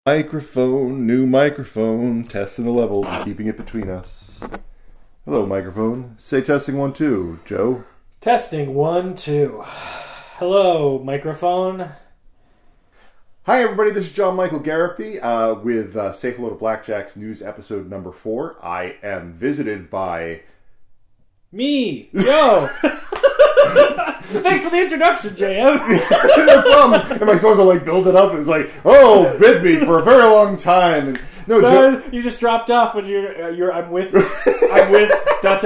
Microphone, new microphone, testing the levels, keeping it between us. Hello, microphone. Say testing 1, 2, Joe. Testing 1, 2. Hello, microphone. Hi, everybody. This is John Michael Garapi with Say Hello to Blackjack's news episode number 4. I am visited by... Me, Joe. Thanks for the introduction, JM. No problem. Am I supposed to build it up? It's like, oh, with me for a very long time. And, no, Joe. You just dropped off when I'm with dot.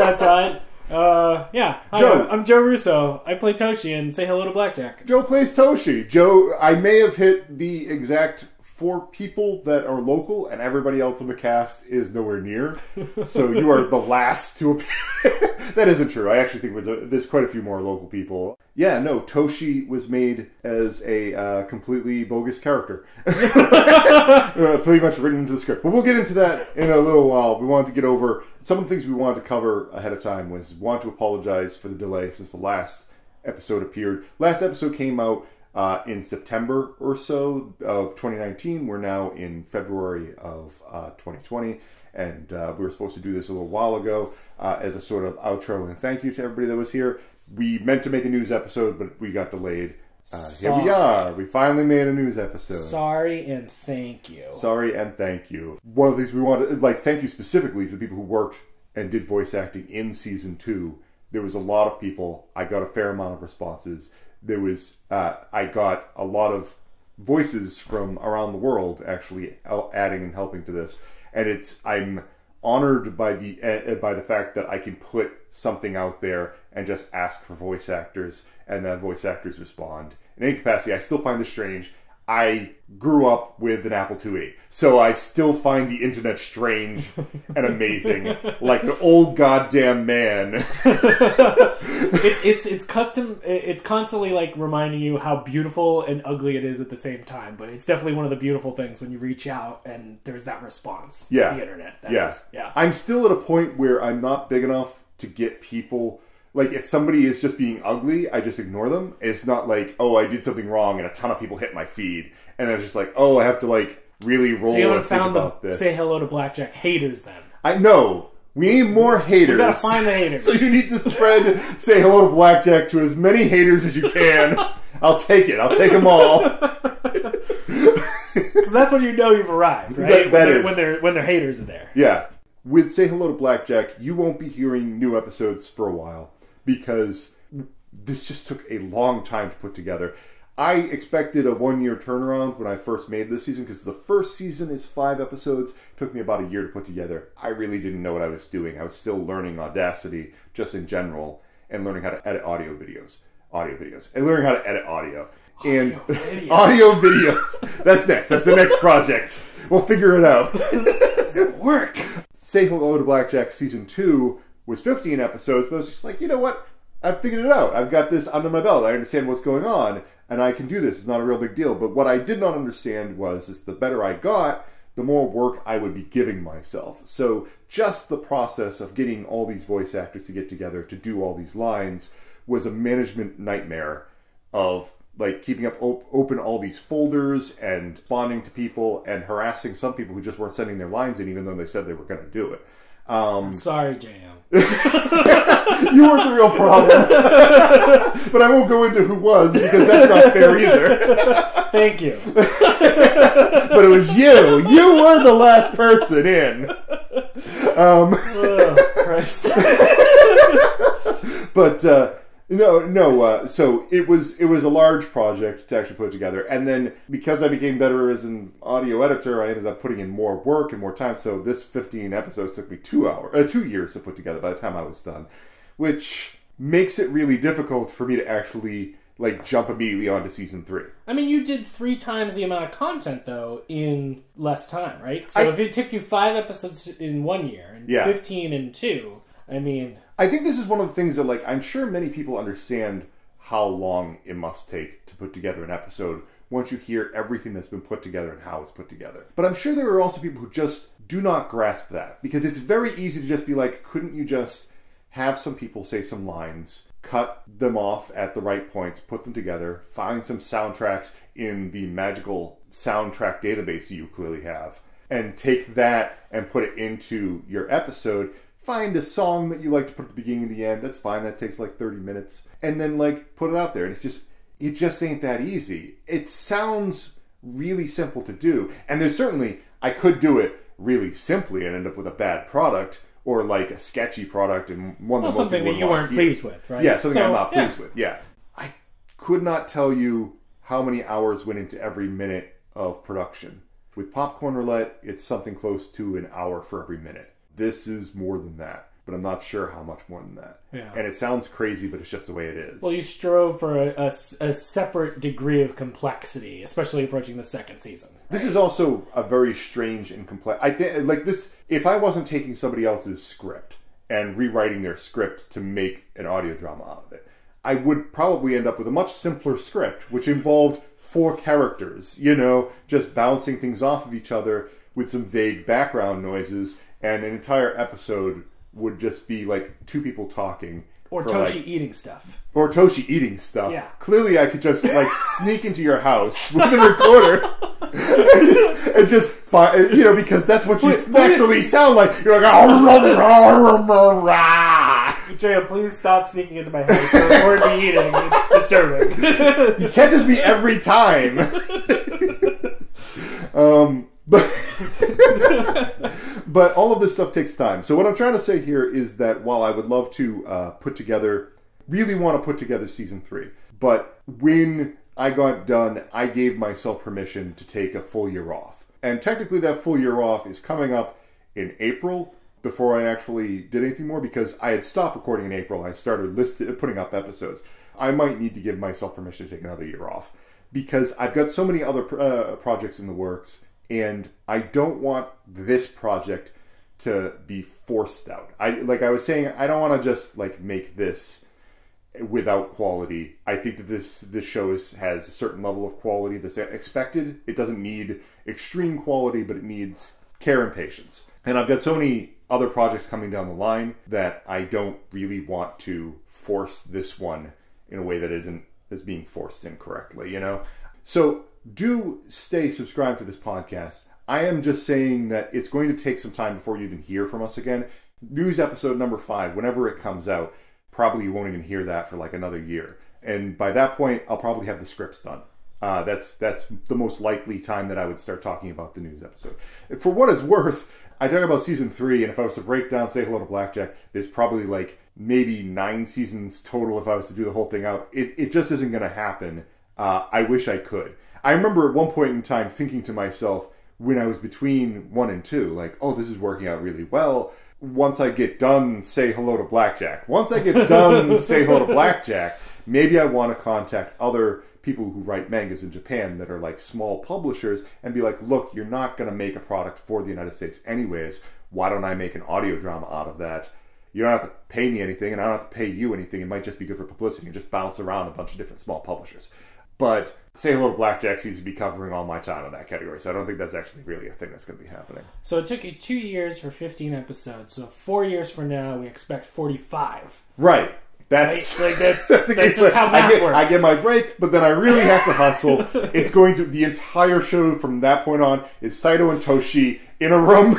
Yeah. Hi, Joe. I'm Joe Russo. I play Toshi and Say Hello to Blackjack. Joe plays Toshi. Joe, I may have hit the exact 4 people that are local, and everybody else in the cast is nowhere near. So you are the last to appear. That isn't true. I actually think there's quite a few more local people. Yeah, no, Toshi was made as a completely bogus character. Pretty much written into the script. But we'll get into that in a little while. We wanted to get over some of the things we wanted to cover ahead of time. Want to apologize for the delay since the last episode appeared. Last episode came out in September or so of 2019. We're now in February of 2020, and we were supposed to do this a little while ago as a sort of outro and thank you to everybody that was here. We meant to make a news episode, but we got delayed. Here we are. We finally made a news episode. Sorry and thank you. Sorry and thank you. One of the things we wanted, thank you specifically to the people who worked and did voice acting in Season 2. There was a lot of people. I got a fair amount of responses. There was, I got a lot of voices from around the world actually adding and helping to this, and I'm honored by the fact that I can put something out there and just ask for voice actors, and that voice actors respond. In any capacity, I still find this strange. I grew up with an Apple IIe, so I still find the internet strange and amazing, like the old goddamn man. It's custom. It's constantly reminding you how beautiful and ugly it is at the same time. But it's definitely one of the beautiful things when you reach out and there's that response. Yeah, the internet. Yeah. I'm still at a point where I'm not big enough to get people. If somebody is just being ugly, I just ignore them. It's not oh, I did something wrong and a ton of people hit my feed. And then it's just oh, I have to really roll so you and haven't think found about this. Say Hello to Blackjack haters then. I know. We need more haters. We gotta find the haters. So you need to spread Say Hello to Blackjack to as many haters as you can. I'll take it. I'll take them all. Because that's when you know you've arrived, right? That is. When their haters are there. Yeah. With Say Hello to Blackjack, you won't be hearing new episodes for a while, because this just took a long time to put together. I expected a 1-year turnaround when I first made this season, because the first season is 5 episodes. It took me about a year to put together. I really didn't know what I was doing. I was still learning Audacity just in general, and learning how to edit audio videos, and learning how to edit audio. And audio videos. That's next. That's the next project. We'll figure it out. Does it work? Say Hello to Blackjack Season 2 was 15 episodes, but I was just you know what? I've figured it out. I've got this under my belt. I understand what's going on, and I can do this. It's not a real big deal. But what I did not understand is the better I got, the more work I would be giving myself. So just the process of getting all these voice actors to get together to do all these lines was a management nightmare of keeping up open all these folders and responding to people and harassing some people who just weren't sending their lines in, even though they said they were going to do it. I'm sorry, JM. You weren't the real problem. But I won't go into who was, because that's not fair either. Thank you. But it was you. You were the last person in. Oh, Christ. But no. So it was a large project to actually put together, and then because I became better as an audio editor, I ended up putting in more work and more time. So this 15 episodes took me 2 years to put together by the time I was done, which makes it really difficult for me to actually jump immediately onto Season 3. I mean, you did 3 times the amount of content though in less time, right? So if it took you 5 episodes in 1 year and 15 in 2, I mean. I think this is one of the things that, I'm sure many people understand how long it must take to put together an episode once you hear everything that's been put together and how it's put together. But I'm sure there are also people who just do not grasp that, because it's very easy to just be couldn't you just have some people say some lines, cut them off at the right points, put them together, find some soundtracks in the magical soundtrack database you clearly have, and take that and put it into your episode. Find a song that you like to put at the beginning and the end. That's fine. That takes like 30 minutes. And then like put it out there. And it just ain't that easy. It sounds really simple to do. And there's certainly, I could do it really simply and end up with a bad product, or like a sketchy product and one that something that you weren't pleased with, right? Yeah, something I'm not pleased with. Yeah. I could not tell you how many hours went into every minute of production. With Popcorn Roulette, it's something close to an hour for every minute. This is more than that, but I'm not sure how much more than that. Yeah. And it sounds crazy, but it's just the way it is. Well, you strove for a separate degree of complexity, especially approaching the second season. Right? This is also a very strange and complex... I think, like this, if I wasn't taking somebody else's script and rewriting their script to make an audio drama out of it, I would probably end up with a much simpler script, which involved 4 characters, just bouncing things off of each other with some vague background noises, and an entire episode would just be like 2 people talking. Or Toshi eating stuff. Or Toshi eating stuff. Yeah. Clearly I could just like sneak into your house with a recorder and just because that's what you naturally sound like. You're like, Jaya, please stop sneaking into my house or me eating. It's disturbing. You catches me every time. But all of this stuff takes time. So what I'm trying to say here is that while I would love to really want to put together season 3, but when I got done, I gave myself permission to take a full year off. And technically that full year off is coming up in April, before I actually did anything more, because I had stopped recording in April and I started putting up episodes. I might need to give myself permission to take another year off, because I've got so many other projects in the works, and I don't want this project to be forced out. Like I was saying, I don't want to just like make this without quality. I think that this show has a certain level of quality that's expected. It doesn't need extreme quality, but it needs care and patience. And I've got so many other projects coming down the line that I don't really want to force this one in a way that is being forced incorrectly, So do stay subscribed to this podcast. I am just saying that it's going to take some time before you even hear from us again. News episode number 5, whenever it comes out, probably you won't even hear that for like another year. And by that point, I'll probably have the scripts done. That's the most likely time that I would start talking about the news episode. For what it's worth, I talk about season 3, and if I was to break down Say Hello to Blackjack, there's probably like maybe 9 seasons total if I was to do the whole thing out. It just isn't going to happen. I wish I could. I remember at one point in time thinking to myself, when I was between 1 and 2, like, oh, this is working out really well. Once I get done Say Hello to Blackjack, maybe I want to contact other people who write mangas in Japan that are like small publishers and be like, look, you're not going to make a product for the United States anyways. Why don't I make an audio drama out of that? You don't have to pay me anything, and I don't have to pay you anything. It might just be good for publicity and just bounce around a bunch of different small publishers. But Say Hello to Blackjack seems to be covering all my time in that category, so I don't think that's actually really a thing that's going to be happening. So it took you 2 years for 15 episodes. So 4 years from now, we expect 45. Right. That's that's the just how that works. I get my break, but then I really have to hustle. It's going to the entire show from that point on is Saito and Toshi in a room.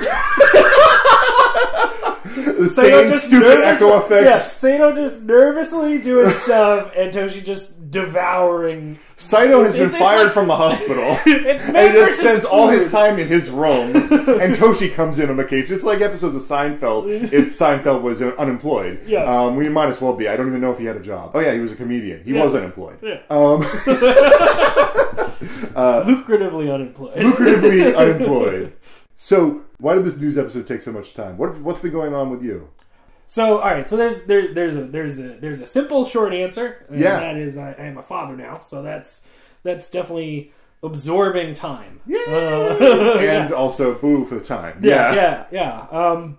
The same stupid echo effects. Yeah, Saito just nervously doing stuff, and Toshi just devouring. Saito has been fired from the hospital. And he just spends all his time in his room, and Toshi comes in on occasion. It's like episodes of Seinfeld, if Seinfeld was unemployed. Yeah. We might as well be. I don't even know if he had a job. Oh yeah, he was a comedian. He was unemployed. Yeah. Lucratively unemployed. So, why did this news episode take so much time? What's been going on with you? So, all right. So there's a simple short answer. And yeah. That is, I am a father now. So that's definitely absorbing time. Yeah. And also boo for the time. Yeah.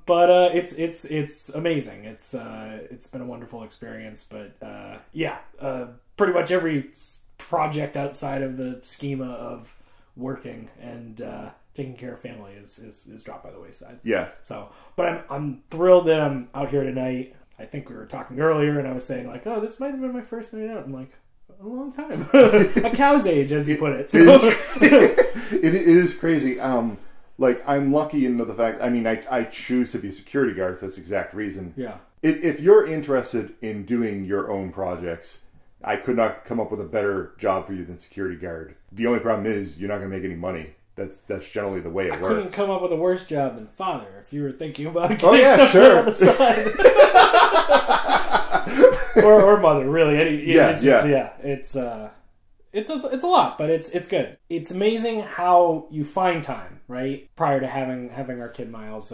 But it's amazing. It's been a wonderful experience. But pretty much every project outside of the schema of working and taking care of family is dropped by the wayside. Yeah. So, but I'm thrilled that I'm out here tonight. I think we were talking earlier, and I was saying like, oh, this might have been my first night out. I'm like, a long time. A cow's age, as you put it. So. It is crazy. Like, I'm lucky in the fact, I mean, I choose to be a security guard for this exact reason. Yeah. If you're interested in doing your own projects, I could not come up with a better job for you than security guard. The only problem is you're not going to make any money. That's generally the way it works. I couldn't come up with a worse job than father if you were thinking about getting stuff done on the side. or mother, really. It's a lot, but it's good. It's amazing how you find time, right? Prior to having our kid Miles,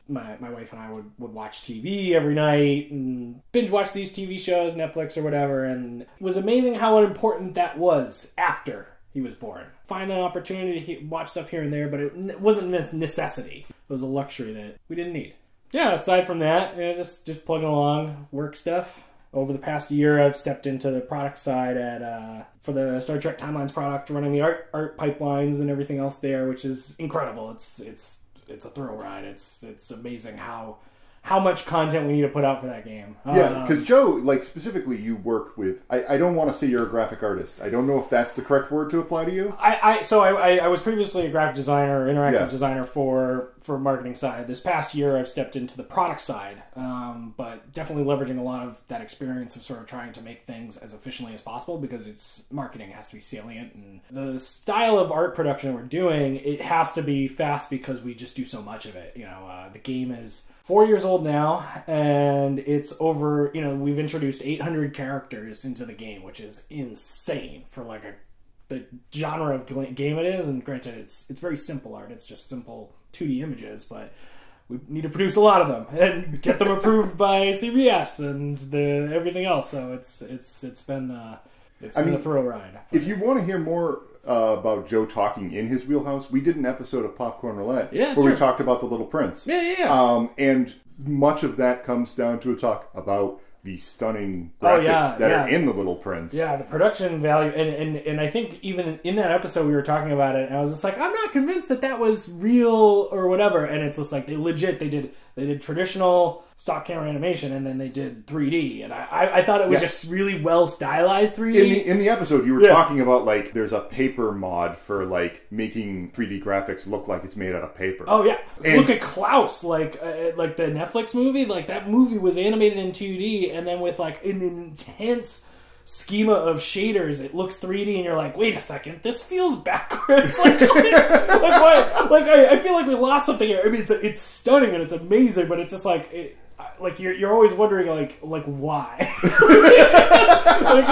my wife and I would watch TV every night and binge watch these TV shows, Netflix or whatever, and it was amazing how important that was after he was born. Find an opportunity to watch stuff here and there, but it wasn't a necessity. It was a luxury that we didn't need. Yeah, aside from that, just plugging along, work stuff. Over the past year, I've stepped into the product side for the Star Trek Timelines product, running the art pipelines and everything else there, which is incredible. It's a thrill ride. It's amazing how much content we need to put out for that game. Yeah, because Joe, like specifically, you work with. I don't want to say you're a graphic artist. I don't know if that's the correct word to apply to you. I was previously a graphic designer, interactive designer for marketing side. This past year, I've stepped into the product side, but definitely leveraging a lot of that experience of sort of trying to make things as efficiently as possible because marketing has to be salient, and the style of art production we're doing, it has to be fast because we just do so much of it. The game is 4 years old now, and it's over, we've introduced 800 characters into the game, which is insane for like the genre of game it is. And granted, it's very simple art. It's just simple 2D images, but we need to produce a lot of them and get them approved by CBS and everything else. So it's been a thrill ride. If you want to hear more about Joe talking in his wheelhouse, we did an episode of Popcorn Roulette where we talked about The Little Prince. Yeah. And much of that comes down to a talk about the stunning graphics that are in The Little Prince. Yeah, the production value, and I think even in that episode we were talking about it, and I was just like, I'm not convinced that was real or whatever. And it's just like they did traditional stock camera animation, and then they did 3D, and I thought it was just really well stylized 3D. In the episode, you were talking about like there's a paper mod for like making 3D graphics look like it's made out of paper. Oh yeah, look at Klaus, like the Netflix movie. Like that movie was animated in 2D, and then with like an intense schema of shaders, it looks 3D, and you're like, wait a second, this feels backwards. I feel like we lost something here. I mean, it's stunning and it's amazing, but it's just like. You're always wondering like why? It's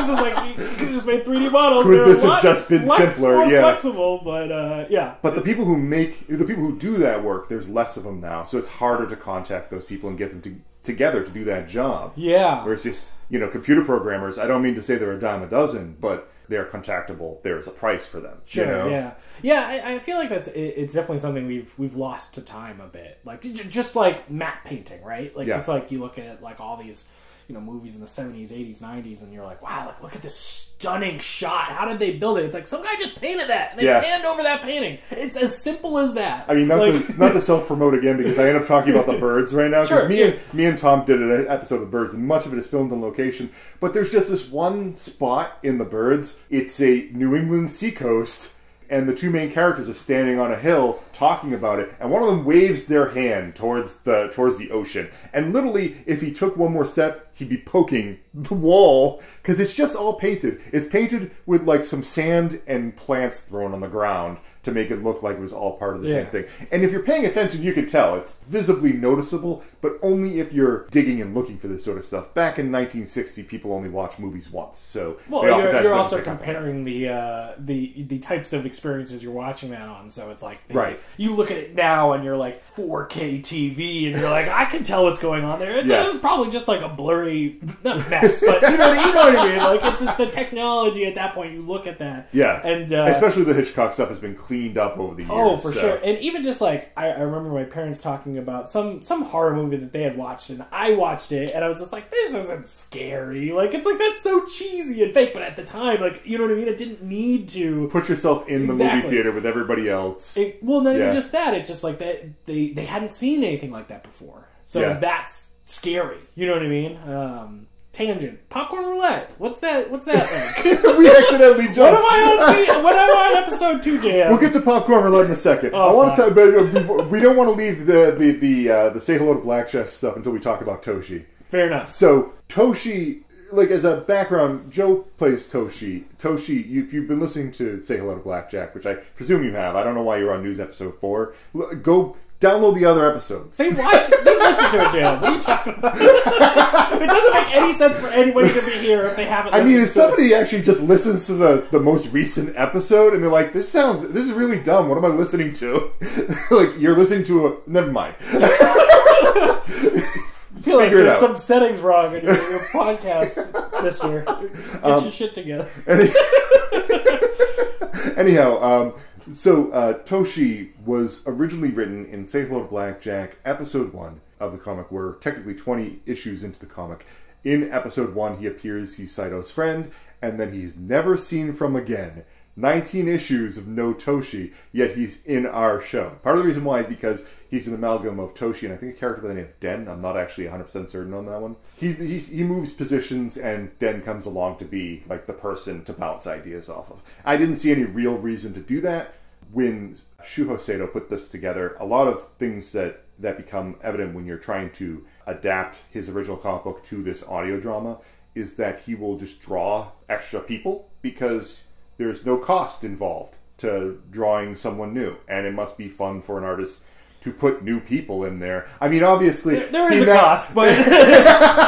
just like you could have just made 3D models. Could this have just been simpler? More flexible, but yeah. But the people who do that work, there's less of them now, so it's harder to contact those people and get them together to do that job. Yeah. Whereas just computer programmers, I don't mean to say they're a dime a dozen, but they're contactable. There's a price for them. Sure. Yeah. I feel like it's definitely something we've lost to time a bit. Like just like matte painting, right? Like it's like you look at like all these movies in the 70s, 80s, 90s, and you're like, wow, like look at this stunning shot. How did they build it? It's like some guy just painted that. And they panned over that painting. It's as simple as that. I mean, not to self-promote again, because I end up talking about the birds right now. Sure. Me and Tom did an episode of Birds, and much of it is filmed on location. But there's just this one spot in the Birds. It's a New England seacoast, and the two main characters are standing on a hill talking about it, and one of them waves their hand towards the ocean. And literally, if he took one more step, he'd be poking the wall, because it's just all painted. It's painted with like some sand and plants thrown on the ground to make it look like it was all part of the same thing. And if you're paying attention, you can tell. It's visibly noticeable, but only if you're digging and looking for this sort of stuff. Back in 1960, people only watched movies once, so... Well, you're also comparing the types of experiences you're watching that on, so it's like... You look at it now, and you're like, 4K TV, and you're like, I can tell what's going on there. It's probably just like a blurry... Not mess, but you know what I mean? Like, it's just the technology at that point. You look at that. Yeah. And, especially the Hitchcock stuff has been cleaned up over the years. Oh, for sure. And even just like, I remember my parents talking about some horror movie that they had watched, and I watched it, and I was just like, this isn't scary. Like, it's like, that's so cheesy and fake, but at the time, like, you know what I mean? It didn't need to... Put yourself in the movie theater with everybody else. Not even just that. It's just like that they hadn't seen anything like that before. So that's scary. You know what I mean? Tangent. Popcorn roulette. What's that like? We accidentally jumped. When am I on episode 2, JM? We'll get to popcorn roulette in a second. Oh, I want to but we don't want to leave the say hello to Black Chef stuff until we talk about Toshi. Fair enough. So Toshi, like as a background, Joe plays Toshi. Toshi, if you've been listening to Say Hello to Blackjack, which I presume you have. I don't know why you're on news episode 4. Go download the other episodes. Say watch. You listen to it, JM. What are you talking about? It doesn't make any sense for anybody to be here if they haven't listened. I mean, if somebody actually just listens to the most recent episode and they're like, this is really dumb. What am I listening to? Like, you're listening to a... Never mind. I feel like there's some settings wrong in your podcast this year. Get your shit together. Anyhow, so Toshi was originally written in Say Hello to Blackjack, episode 1 of the comic. We're technically 20 issues into the comic. In episode 1, he appears, he's Saito's friend, and then he's never seen from again. 19 issues of no Toshi, yet he's in our show. Part of the reason why is because he's an amalgam of Toshi and I think a character by the name of Den. I'm not actually 100% certain on that one. He moves positions and Den comes along to be like the person to bounce ideas off of. I didn't see any real reason to do that. When Shuho Sato put this together, a lot of things that become evident when you're trying to adapt his original comic book to this audio drama is that he will just draw extra people because there's no cost involved to drawing someone new, and it must be fun for an artist to put new people in there. I mean, obviously, there is a cost, but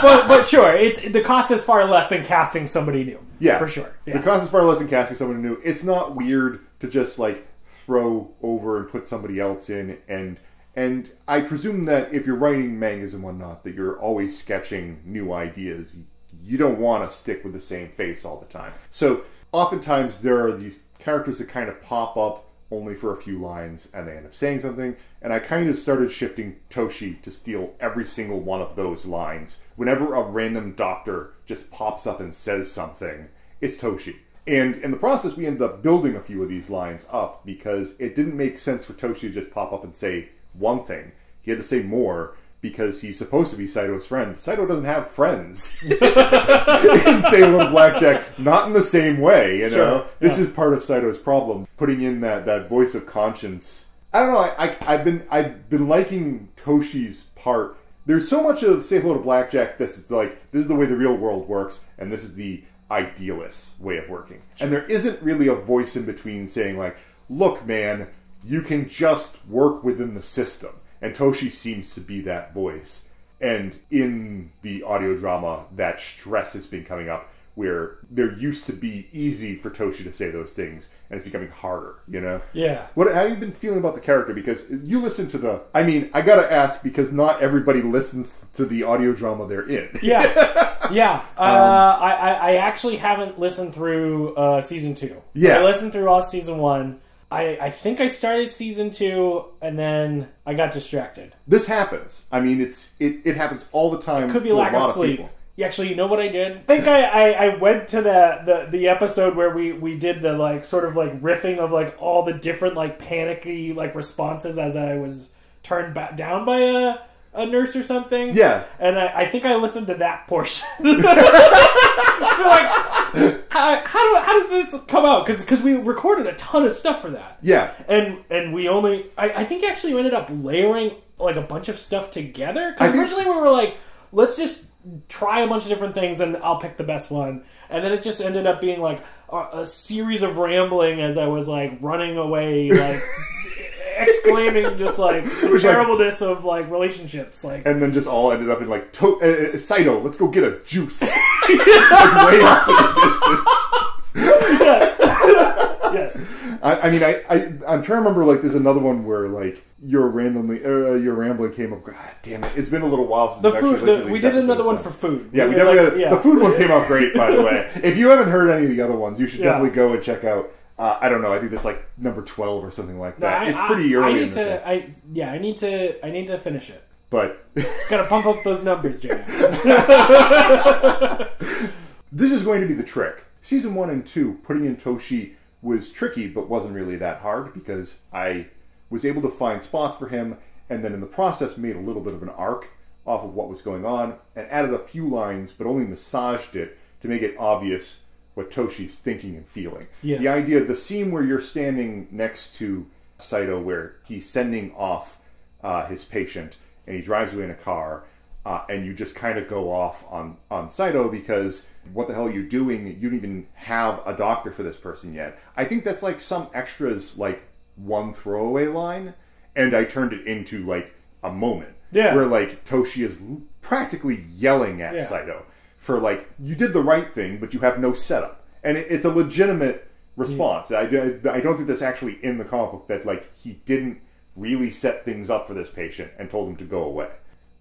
but sure, the cost is far less than casting somebody new. Yeah, for sure. Yes. The cost is far less than casting someone new. It's not weird to just like throw over and put somebody else in, and I presume that if you're writing mangas and whatnot, that you're always sketching new ideas. You don't want to stick with the same face all the time. So oftentimes there are these characters that kind of pop up only for a few lines and they end up saying something, and I kind of started shifting Toshi to steal every single one of those lines. Whenever a random doctor just pops up and says something, it's Toshi. And in the process, we ended up building a few of these lines up because it didn't make sense for Toshi to just pop up and say one thing. He had to say more because he's supposed to be Saito's friend. Saito doesn't have friends in Say Hello to Blackjack, not in the same way, you know? Sure. This is part of Saito's problem, putting in that voice of conscience. I don't know, I've been liking Toshi's part. There's so much of Say Hello to Blackjack this is like, this is the way the real world works, and this is the idealist way of working. Sure. And there isn't really a voice in between saying like, look man, you can just work within the system. And Toshi seems to be that voice. And in the audio drama, that stress has been coming up where there used to be easy for Toshi to say those things, and it's becoming harder, you know? Yeah. How have you been feeling about the character? Because you listen to I gotta ask, because not everybody listens to the audio drama they're in. Yeah. Yeah. I actually haven't listened through season 2. Yeah. I listened through all season 1. I think I started season 2 and then I got distracted. This happens. I mean, it happens all the time. It could be to lack a lot of sleep. People. Actually, you know what I did? I think I went to the episode where we did the like sort of like riffing of like all the different like panicky like responses as I was turned back down by a nurse or something. Yeah. And I think I listened to that portion. So like, how did this come out? Because we recorded a ton of stuff for that. Yeah. And we only... I think actually we ended up layering like a bunch of stuff together. Because originally we were like, let's just try a bunch of different things and I'll pick the best one. And then it just ended up being like a series of rambling as I was like running away, like... exclaiming just like the terribleness of like relationships, like, and then just all ended up in like Saito, let's go get a juice, like way off in the distance. Yes, yes. I mean, I'm trying to remember. Like, there's another one where like your rambling came up. God damn it! It's been a little while since we did another one for food. Yeah, we definitely. The food one came out great, by the way. If you haven't heard any of the other ones, you should definitely go and check out. I don't know. I think that's like number 12 or something like that. It's pretty early. I need to finish it. But gotta pump up those numbers, Jay. This is going to be the trick. Season 1 and 2, putting in Toshi was tricky, but wasn't really that hard because I was able to find spots for him, and then in the process made a little bit of an arc off of what was going on and added a few lines, but only massaged it to make it obvious what Toshi's thinking and feeling. Yeah. The idea, the scene where you're standing next to Saito, where he's sending off his patient and he drives away in a car, and you just kind of go off on Saito because what the hell are you doing? You don't even have a doctor for this person yet. I think that's like some extras, like one throwaway line, and I turned it into like a moment. Yeah. Where like Toshi is practically yelling at Saito for like, you did the right thing, but you have no setup. And it's a legitimate response. I don't think that's actually in the comic book, that like he didn't really set things up for this patient and told him to go away.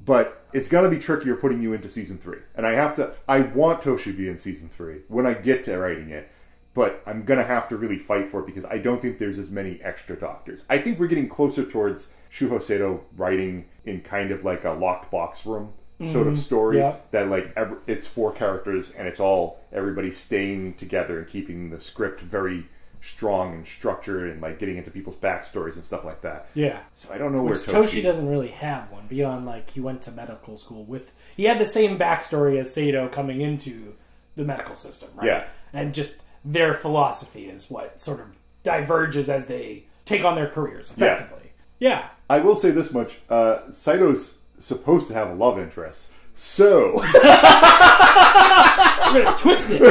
But it's going to be trickier putting you into season 3. And I want Toshi to be in season 3 when I get to writing it. But I'm going to have to really fight for it because I don't think there's as many extra doctors. I think we're getting closer towards Shuhei Sato writing in kind of like a locked box room sort of story. Yeah. That like it's 4 characters and it's all everybody staying together and keeping the script very strong and structured and like getting into people's backstories and stuff like that. Yeah. So I don't know where Toshi doesn't really have one beyond like he went to medical school with. He had the same backstory as Sato coming into the medical system, right? Yeah. And just their philosophy is what sort of diverges as they take on their careers effectively. Yeah. I will say this much: Saito's supposed to have a love interest, so I'm gonna twist it.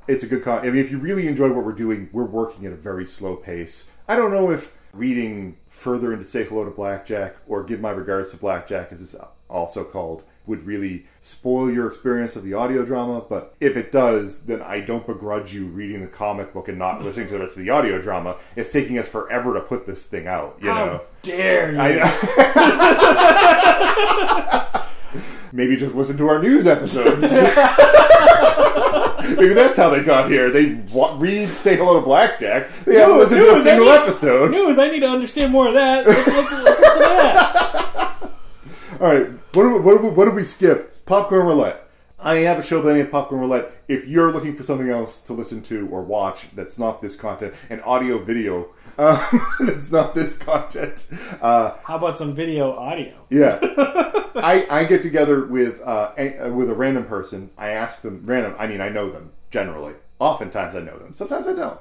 It's a good I mean, if you really enjoy what we're doing, we're working at a very slow pace. I don't know if reading further into Say Hello to Blackjack or Give My Regards to Blackjack, as it's also called, would really spoil your experience of the audio drama. But if it does, then I don't begrudge you reading the comic book and not listening to the rest of the audio drama. It's taking us forever to put this thing out, you know? How dare you? Maybe just listen to our news episodes. Maybe that's how they got here. They read Say Hello to Blackjack. They haven't listened to a single episode. News, I need to understand more of that. Let's listen to that. All right, what did we skip? Popcorn Roulette. I have a show by the name of Popcorn Roulette. If you're looking for something else to listen to or watch that's not this content, and audio video that's not this content. How about some video audio? Yeah. I get together with a random person. I ask them, random, I mean I know them, generally. Oftentimes I know them. Sometimes I don't.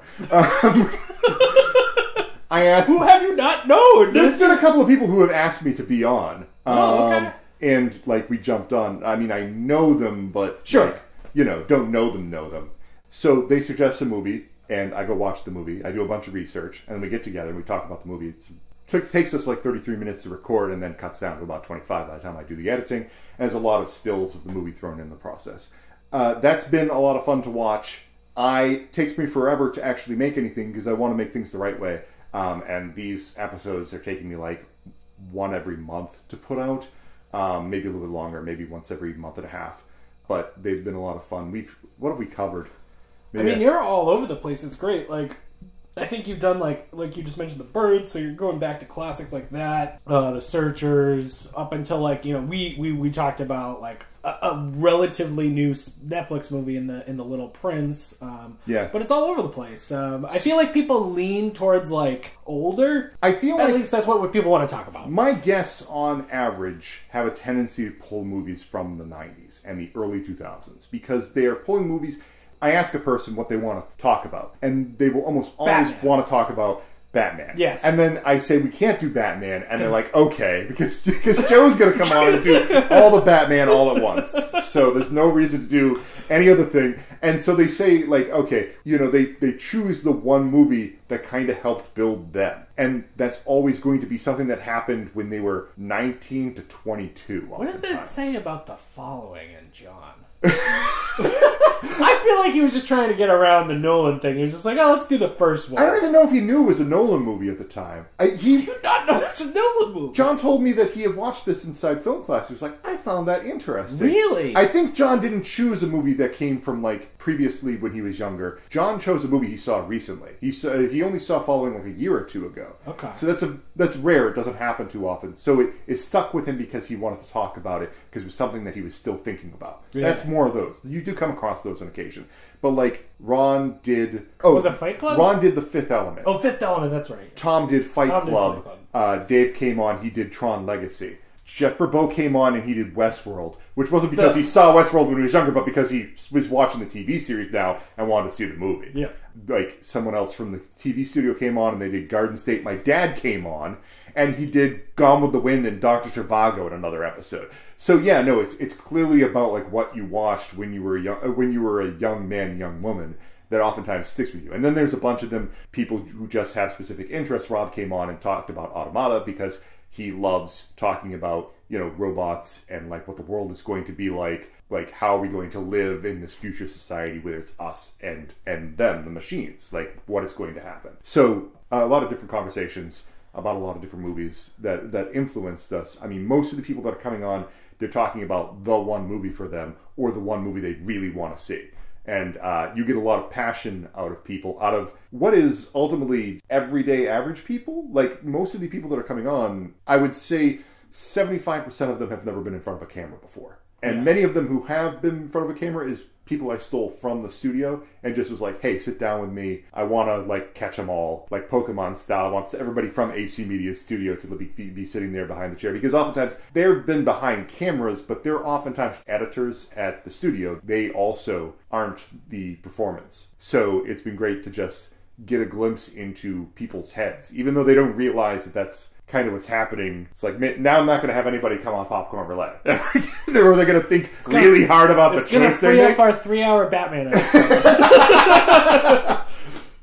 I ask... Who have you not known? There's been a couple of people who have asked me to be on. Okay. And, like, we jumped on. I mean, I know them, but, sure. Like, you know, don't know them. So they suggest a movie, and I go watch the movie. I do a bunch of research, and then we get together and we talk about the movie. It takes us like 33 minutes to record, and then cuts down to about 25 by the time I do the editing. And there's a lot of stills of the movie thrown in the process. That's been a lot of fun to watch. It takes me forever to actually make anything because I want to make things the right way. And these episodes are taking me like one every month to put out. Maybe a little bit longer, maybe once every month and a half. But they've been a lot of fun. What have we covered? Maybe, I mean, you're all over the place. It's great. Like, I think you've done like you just mentioned the Birds, so you're going back to classics like that, the Searchers, up until like, you know, we talked about like a relatively new Netflix movie in the Little Prince. Yeah, but it's all over the place. I feel like people lean towards like older. I feel like at least that's what people want to talk about. My guests, on average, have a tendency to pull movies from the 90s and the early 2000s because they are pulling movies. I ask a person what they want to talk about, and they will almost always want to talk about Batman. Yes. And then I say, we can't do Batman, and they're like, okay, because Joe's going to come on and do all the Batman all at once. So there's no reason to do any other thing. And so they say, like, okay, you know, they choose the one movie that kind of helped build them. And that's always going to be something that happened when they were 19 to 22. What does that say about the following in John? I feel like he was just trying to get around the Nolan thing. He was just like, oh, let's do the first one. I don't even know if he knew it was a Nolan movie at the time. He did not know that's a Nolan movie. John told me that he had watched this inside film class. He was like, I found that interesting. Really? I think John didn't choose a movie that came from, like, previously when he was younger. John chose a movie he saw recently. He only saw Following like a year or two ago. Okay. So that's rare. It doesn't happen too often. So it stuck with him because he wanted to talk about it because it was something that he was still thinking about. Yeah. That's more of those. You do come across those on occasion. But like Ron did... Oh, was it Fight Club? Ron did The Fifth Element. Oh, Fifth Element, that's right. Tom did Fight Club. Dave came on, he did Tron Legacy. Jeff Bourbeau came on and he did Westworld, which wasn't because he saw Westworld when he was younger, but because he was watching the TV series now and wanted to see the movie. Yeah. Like, someone else from the TV studio came on and they did Garden State. My dad came on and he did Gone with the Wind and Dr. Zhivago in another episode. So yeah, no, it's clearly about like what you watched when you were a young man, young woman, that oftentimes sticks with you. And then there's a bunch of them, people who just have specific interests. Rob came on and talked about Automata because he loves talking about, robots and like what the world is going to be like how are we going to live in this future society where it's us and them, the machines, like what is going to happen. So a lot of different conversations about a lot of different movies that influenced us. I mean, most of the people that are coming on, they're talking about the one movie for them or the one movie they really want to see. And you get a lot of passion out of people, out of what is ultimately everyday average people. Like, most of the people that are coming on, I would say 75% of them have never been in front of a camera before. And many of them who have been in front of a camera is people I stole from the studio and just was like, hey, sit down with me. I want to, like, catch them all, like Pokemon style. I want everybody from HC Media's studio to be sitting there behind the chair. Because oftentimes, they've been behind cameras, but they're oftentimes editors at the studio. They also aren't the performance. So it's been great to just get a glimpse into people's heads, even though they don't realize that that's kind of what's happening. It's like, now I'm not going to have anybody come on Popcorn Roulette. Or they're going to think really hard about the choice they make. It's going to free up our 3-hour Batman episode.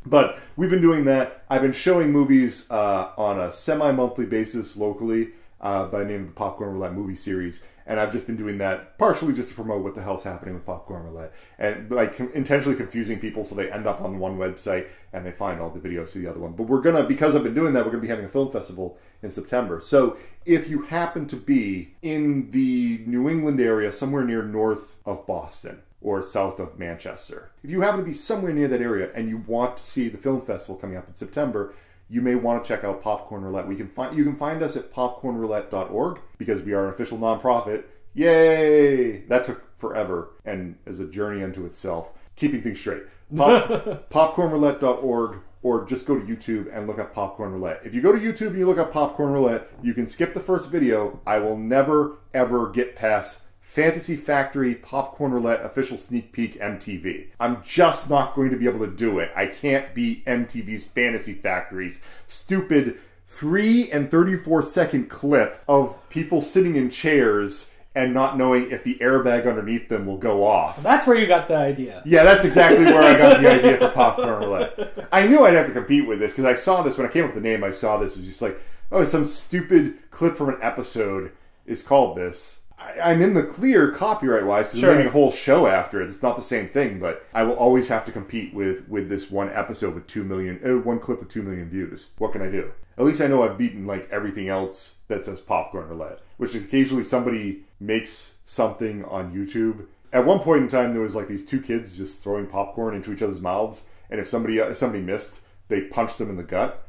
But we've been doing that. I've been showing movies on a semi-monthly basis locally by the name of the Popcorn Roulette movie series. And I've just been doing that partially just to promote what the hell's happening with Popcorn Roulette. And like intentionally confusing people so they end up on one website and they find all the videos to the other one. But because I've been doing that, we're going to be having a film festival in September. So if you happen to be in the New England area, somewhere near north of Boston or south of Manchester, if you happen to be somewhere near that area and you want to see the film festival coming up in September, you may want to check out Popcorn Roulette. You can find us at popcornroulette.org because we are an official nonprofit. Yay! That took forever and is a journey unto itself. Keeping things straight. Popcornroulette.org, or just go to YouTube and look up Popcorn Roulette. If you go to YouTube and you look up Popcorn Roulette, you can skip the first video. I will never, ever get past Fantasy Factory Popcorn Roulette official sneak peek MTV. I'm just not going to be able to do it. I can't be MTV's Fantasy Factory's stupid 3 and 34-second clip of people sitting in chairs and not knowing if the airbag underneath them will go off. So that's where you got the idea. Yeah, that's exactly where I got the idea for Popcorn Roulette. I knew I'd have to compete with this because I saw this when I came up with the name. I saw this. It was just like, oh, some stupid clip from an episode is called this. I'm in the clear copyright-wise because I'm making a whole show after it. It's not the same thing, but I will always have to compete with this one episode with 2 million, one clip with 2 million views. What can I do? At least I know I've beaten like everything else that says Popcorn Roulette, which is occasionally somebody makes something on YouTube. At one point in time, there was like these two kids just throwing popcorn into each other's mouths, and if somebody missed, they punched them in the gut.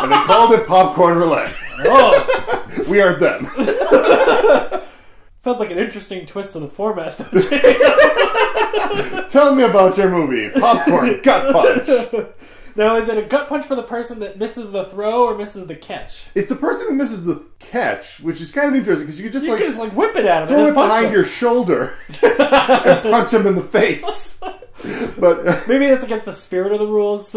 And they called it Popcorn Roulette. Oh. We are them. Sounds like an interesting twist to the format. Tell me about your movie, Popcorn Gut Punch. Now, is it a gut punch for the person that misses the throw or misses the catch? It's the person who misses the catch, which is kind of interesting because you can just whip it at him. Throw it behind your shoulder and punch him in the face. But maybe that's against the spirit of the rules.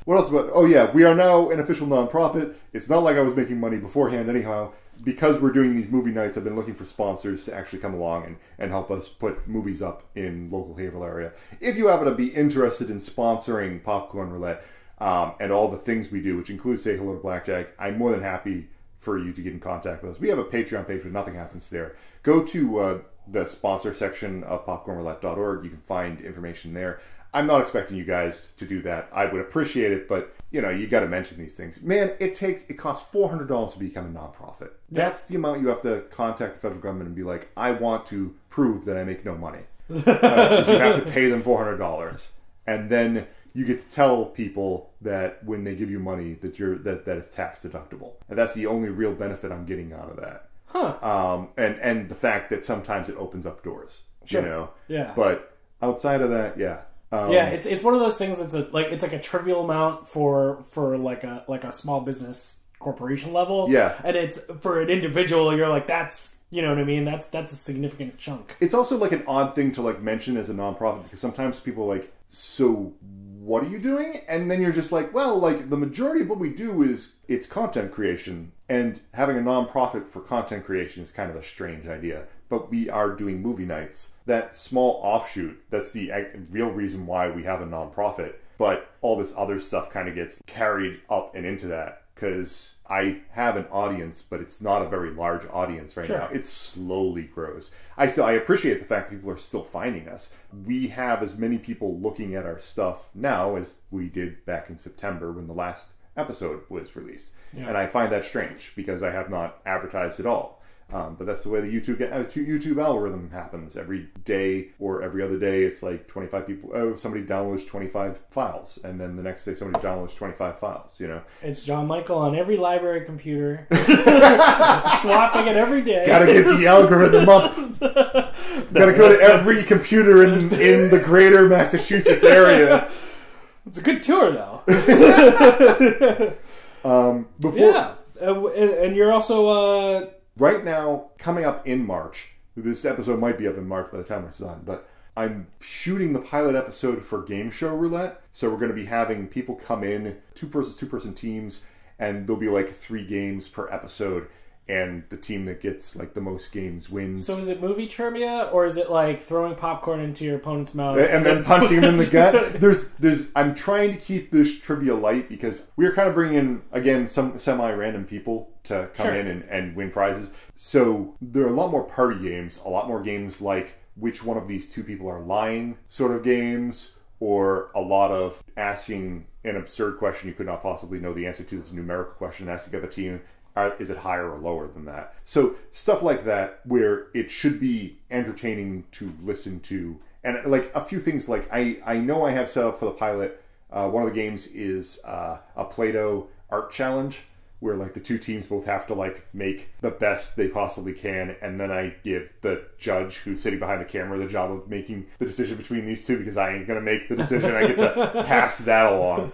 What else? Oh yeah, we are now an official nonprofit. It's not like I was making money beforehand anyhow. Because we're doing these movie nights, I've been looking for sponsors to actually come along and help us put movies up in local Haverhill area. If you happen to be interested in sponsoring Popcorn Roulette and all the things we do, which includes Say Hello to Blackjack, I'm more than happy for you to get in contact with us. We have a Patreon page, but nothing happens there. Go to the sponsor section of popcornroulette.org. You can find information there. I'm not expecting you guys to do that. I would appreciate it, but you got to mention these things. Man, it costs $400 to become a nonprofit. That's the amount you have to contact the federal government and be like, I want to prove that I make no money. Because you have to pay them $400, and then you get to tell people that when they give you money that that is tax deductible, and that's the only real benefit I'm getting out of that. Huh. And the fact that sometimes it opens up doors. Sure. Yeah. But outside of that, yeah. It's one of those things that's it's like a trivial amount for like a small business corporation level. Yeah. And it's for an individual, you're like, that's, you know what I mean? That's a significant chunk. It's also like an odd thing to like mention as a nonprofit, because sometimes people are like, so what are you doing? And then you're just like, well, like the majority of what we do is it's content creation, and having a nonprofit for content creation is kind of a strange idea. But we are doing movie nights. That small offshoot, that's the real reason why we have a nonprofit. But all this other stuff kind of gets carried up and into that, because I have an audience, but it's not a very large audience right now. It slowly grows. I appreciate the fact that people are still finding us. We have as many people looking at our stuff now as we did back in September when the last episode was released. Yeah. And I find that strange because I have not advertised at all. But that's the way the YouTube algorithm happens. Every day or every other day, it's like 25 people. Oh, somebody downloads 25 files, and then the next day somebody downloads 25 files. It's John Michael on every library computer, swapping it every day. Gotta get the algorithm up. Gotta go to every computer in the greater Massachusetts area. It's a good tour, though. And you're also. Right now, coming up in March, this episode might be up in March by the time it's done, but I'm shooting the pilot episode for Game Show Roulette. So we're going to be having people come in, two-person teams, and there'll be like 3 games per episode, and the team that gets like the most games wins. So is it movie trivia, or is it like throwing popcorn into your opponent's mouth and then punching them in the gut? I'm trying to keep this trivia light because we're kind of bringing in, again, some semi-random people to come in and win prizes. So there are a lot more party games, a lot more games like which one of these two people are lying sort of games, or a lot of asking an absurd question you could not possibly know the answer to. This numerical question, asking the other team, is it higher or lower than that? So stuff like that where it should be entertaining to listen to. And like a few things like I know I have set up for the pilot. One of the games is a Play-Doh art challenge where like the two teams both have to like make the best they possibly can, and then I give the judge who's sitting behind the camera the job of making the decision between these two, because I ain't gonna make the decision. I get to pass that along.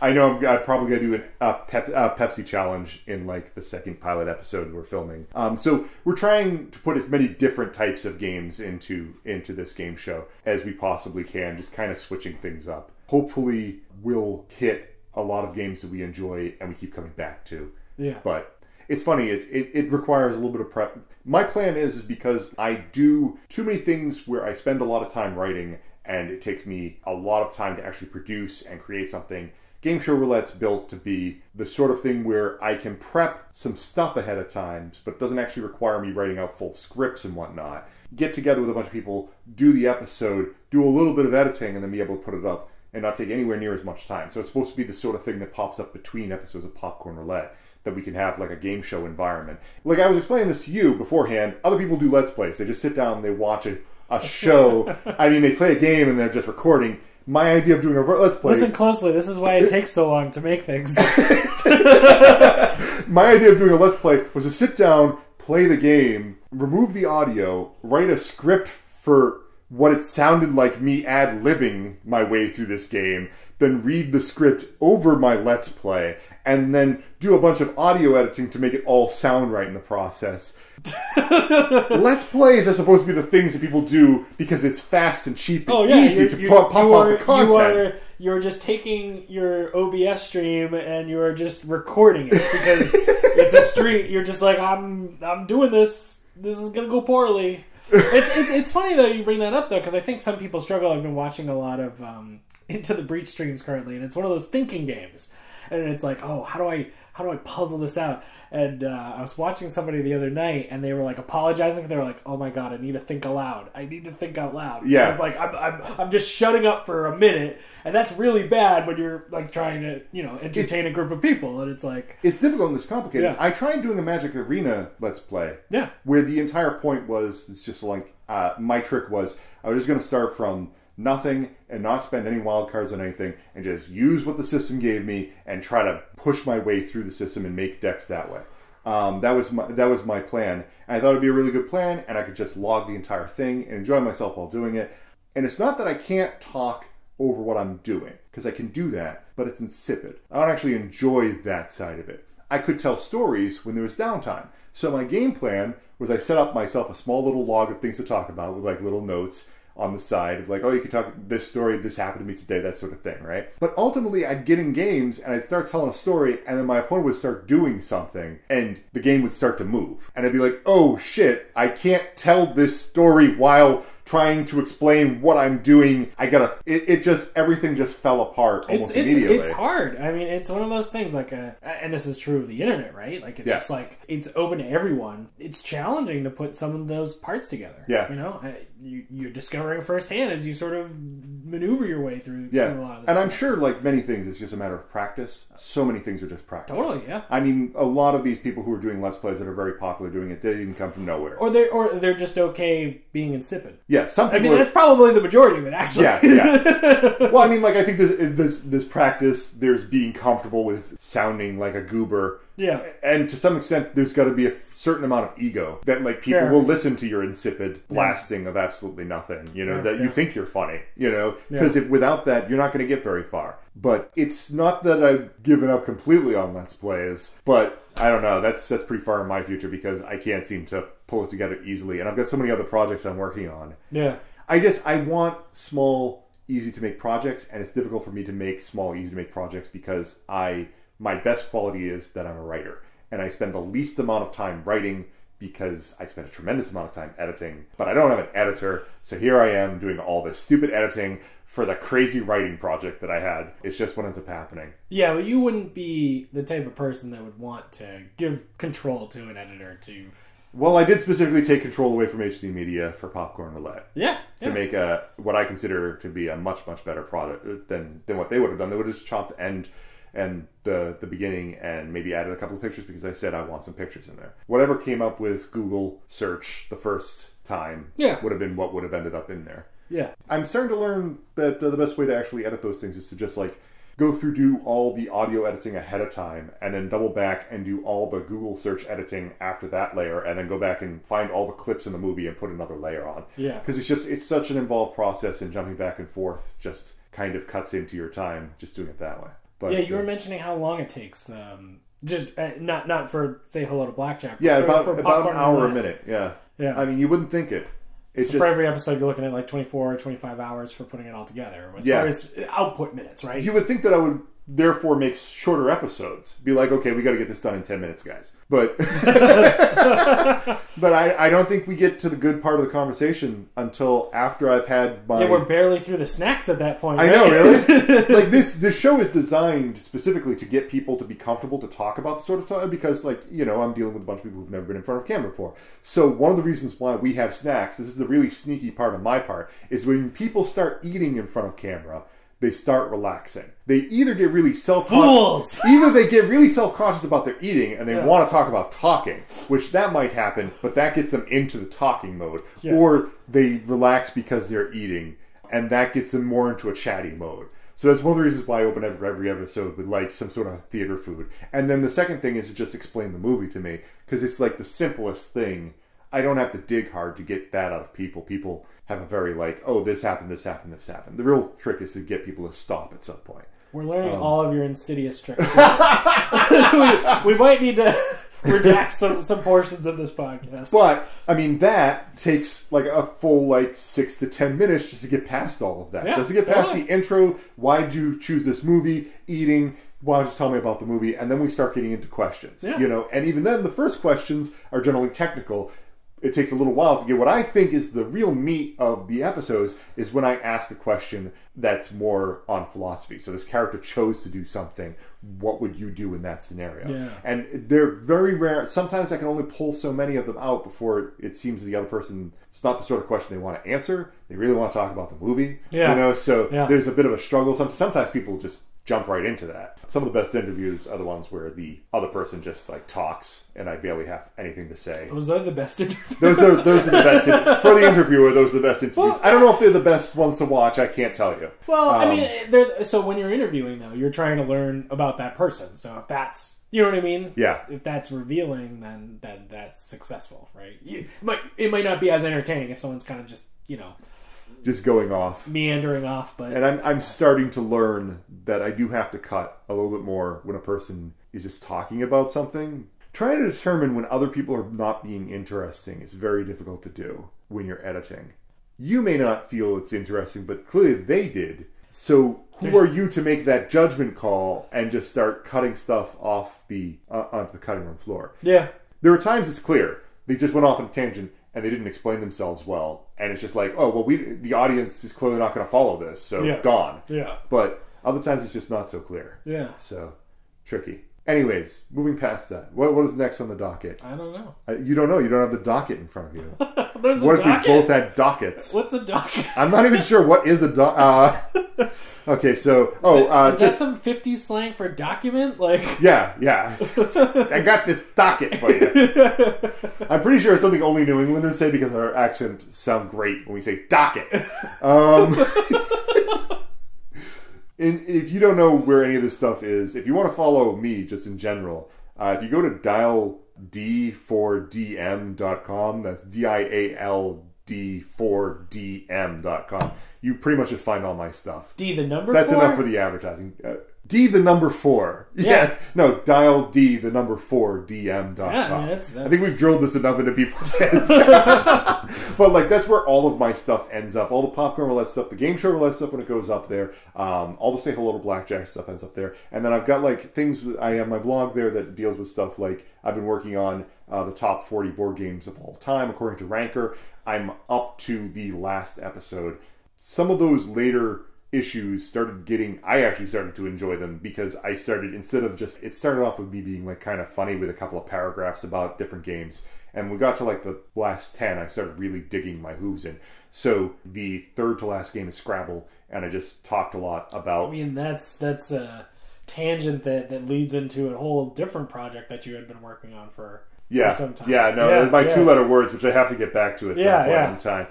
I know I'm probably gonna do a Pepsi challenge in like the second pilot episode we're filming. So we're trying to put as many different types of games into this game show as we possibly can, just kind of switching things up. Hopefully we'll hit a lot of games that we enjoy and we keep coming back to. Yeah. But it's funny, it requires a little bit of prep. My plan is because I do too many things where I spend a lot of time writing and it takes me a lot of time to actually produce and create something. Game Show Roulette's built to be the sort of thing where I can prep some stuff ahead of time, but it doesn't actually require me writing out full scripts and whatnot. Get together with a bunch of people, do the episode, do a little bit of editing, and then be able to put it up and not take anywhere near as much time. So it's supposed to be the sort of thing that pops up between episodes of Popcorn Roulette, that we can have like a game show environment. Like I was explaining this to you beforehand, other people do Let's Plays. They just sit down, they watch a show. I mean, they play a game and they're just recording. My idea of doing a Let's Play... Listen closely, this is why it takes so long to make things. My idea of doing a Let's Play was to sit down, play the game, remove the audio, write a script for what it sounded like me ad-libbing my way through this game, then read the script over my Let's Play, and then do a bunch of audio editing to make it all sound right in the process. Let's Plays are supposed to be the things that people do because it's fast and cheap and easy to pump out the content. You're just taking your OBS stream and you're just recording it because it's a stream. You're just like, I'm doing this. This is going to go poorly. It's funny though you bring that up though, because I think some people struggle. I've been watching a lot of Into the Breach streams currently, and it's one of those thinking games. and it's like, oh, how do I puzzle this out? And I was watching somebody the other night, and they were like apologizing. They were like, "Oh my god, I need to think aloud. I need to think out loud." Yeah, I was like, I'm just shutting up for a minute, and that's really bad when you're like trying to entertain a group of people, and it's like it's difficult and it's complicated. Yeah. I tried doing a Magic Arena Let's Play, yeah, where the entire point was it's just like my trick was I was just going to start from nothing and not spend any wild cards on anything and just use what the system gave me and try to push my way through the system and make decks that way. That was my plan. And I thought it'd be a really good plan, and I could just log the entire thing and enjoy myself while doing it. And it's not that I can't talk over what I'm doing, because I can do that, but it's insipid. I don't actually enjoy that side of it. I could tell stories when there was downtime. So my game plan was I set up myself a small little log of things to talk about with like little notes on the side of like, oh, you could talk this story, this happened to me today, that sort of thing, right? But ultimately, I'd get in games and I'd start telling a story, and then my opponent would start doing something, and the game would start to move. And I'd be like, oh shit, I can't tell this story while trying to explain what I'm doing. Everything just fell apart almost immediately. It's hard. I mean, it's one of those things like, and this is true of the internet, right? Like, it's just like, it's open to everyone. It's challenging to put some of those parts together. Yeah. You're discovering firsthand as you sort of maneuver your way through a lot of this. And I'm sure, like many things, it's just a matter of practice. So many things are just practice. Totally, yeah. I mean, a lot of these people who are doing Let's Plays that are very popular doing it, they didn't come from nowhere. Or they're just okay being insipid. Yeah, some people. I mean, that's probably the majority of it, actually. Yeah. Well, I mean, like, I think this practice, there's being comfortable with sounding like a goober. Yeah. And to some extent, there's got to be a certain amount of ego that, like, people will listen to your insipid blasting of absolutely nothing, that you think you're funny, because without that, you're not going to get very far. But it's not that I've given up completely on Let's Plays, but I don't know, that's pretty far in my future because I can't seem to pull it together easily. And I've got so many other projects I'm working on. Yeah. I want small, easy to make projects, and it's difficult for me to make small, easy to make projects because my best quality is that I'm a writer, and I spend the least amount of time writing because I spend a tremendous amount of time editing, but I don't have an editor, so here I am doing all this stupid editing for the crazy writing project that I had. It's just what ends up happening. Yeah, but you wouldn't be the type of person that would want to give control to an editor to... Well, I did specifically take control away from HD Media for Popcorn Roulette. Yeah. To make what I consider to be a much, much better product than what they would have done. They would have just chopped the end and the beginning and maybe added a couple of pictures because I said I want some pictures in there. Whatever came up with Google search the first time would have been what would have ended up in there. Yeah. I'm starting to learn that the best way to actually edit those things is to just like go through, do all the audio editing ahead of time, and then double back and do all the Google search editing after that layer, and then go back and find all the clips in the movie and put another layer on. Yeah. Because it's such an involved process, and jumping back and forth just kind of cuts into your time just doing it that way. But, yeah, you were mentioning how long it takes. Just not for say hello to Blackjack. Yeah, about an hour a minute. Yeah. Yeah. I mean, you wouldn't think it. It's so for every episode, you're looking at like 24 or 25 hours for putting it all together. As far as output minutes, right? You would think that I would therefore make shorter episodes. Be like, okay, we got to get this done in 10 minutes, guys. But but I don't think we get to the good part of the conversation until after I've had my... Yeah, we're barely through the snacks at that point. I know, really? Like, this show is designed specifically to get people to be comfortable to talk about the sort of stuff, because, like, I'm dealing with a bunch of people who've never been in front of camera before. So one of the reasons why we have snacks, this is the really sneaky part of my part, is when people start eating in front of camera, they start relaxing. They either get really self-conscious. Either they get really self-conscious about their eating and they want to talk about talking, which that might happen, but that gets them into the talking mode. Yeah. Or they relax because they're eating, and that gets them more into a chatty mode. So that's one of the reasons why I open every episode with like some sort of theater food. And then the second thing is to just explain the movie to me, because it's like the simplest thing. I don't have to dig hard to get that out of people. People have a very like, oh, this happened, this happened, this happened. The real trick is to get people to stop at some point. We're learning all of your insidious tricks. we might need to redact some portions of this podcast. But, I mean, that takes like a full 6 to 10 minutes just to get past all of that. Yeah, just to get past the intro, why'd you choose this movie, eating, why don't you tell me about the movie, and then we start getting into questions. Yeah. And even then, the first questions are generally technical. it takes a little while to get what I think is the real meat of the episodes is when I ask a question that's more on philosophy. So this character chose to do something. What would you do in that scenario? Yeah. And they're very rare. Sometimes I can only pull so many of them out before it seems to the other person it's not the sort of question they want to answer. They really want to talk about the movie. Yeah. You know, so there's a bit of a struggle. Sometimes people just jump right into that. Some of the best interviews are the ones where the other person just like talks and I barely have anything to say. Those are the best interviews. Those are the best for the interviewer. Those are the best interviews. Well, I don't know if they're the best ones to watch. I can't tell you. Well, I mean, so when you're interviewing though, you're trying to learn about that person. So if that's, you know what I mean? Yeah. If that's revealing, then that's successful, right? It might not be as entertaining if someone's kind of just, you know, just going off, meandering off. But and I'm starting to learn that I do have to cut a little bit more when a person is just talking about something. Trying to determine when other people are not being interesting is very difficult to do when you're editing. You may not feel it's interesting, but clearly they did. So who are you to make that judgment call and just start cutting stuff off onto the cutting room floor? Yeah. There are times it's clear. They just went off on a tangent and they didn't explain themselves well. And it's just like, oh, well, the audience is clearly not going to follow this, so gone. Yeah. But other times it's just not so clear. Yeah. So, tricky. Anyways, moving past that, what is next on the docket? I don't know. You don't know. You don't have the docket in front of you. There's what a if docket? we both had dockets? What's a docket? I'm not even sure what is a docket. Okay, so is that some 50s slang for document? Like yeah. I got this docket for you. I'm pretty sure it's something only New Englanders say because our accent sound great when we say docket. And if you don't know where any of this stuff is, if you want to follow me just in general, if you go to diald4dm.com, that's diald4dm.com, you pretty much just find all my stuff. D the number That's 4? enough for the advertising. D the number 4. Yeah. Yes. No, dial D the number 4 dm.com. Yeah, I mean, that's... I think we've drilled this enough into people's heads. But like that's where all of my stuff ends up. All the popcorn roulette stuff, the game show roulette stuff when it goes up there. All the say hello to blackjack stuff ends up there. And then I've got like things. I have my blog there that deals with stuff like I've been working on the top 40 board games of all time according to Ranker. I'm up to the last episode. Some of those later issues I actually started to enjoy them because I started, it started off with me being like kind of funny with a couple of paragraphs about different games. And we got to like the last 10, I started really digging my hooves in. So the third to last game is Scrabble, and I just talked a lot about... I mean, that's a tangent that leads into a whole different project that you had been working on for some time. Yeah, no, my two-letter words, which I have to get back to at some point in time.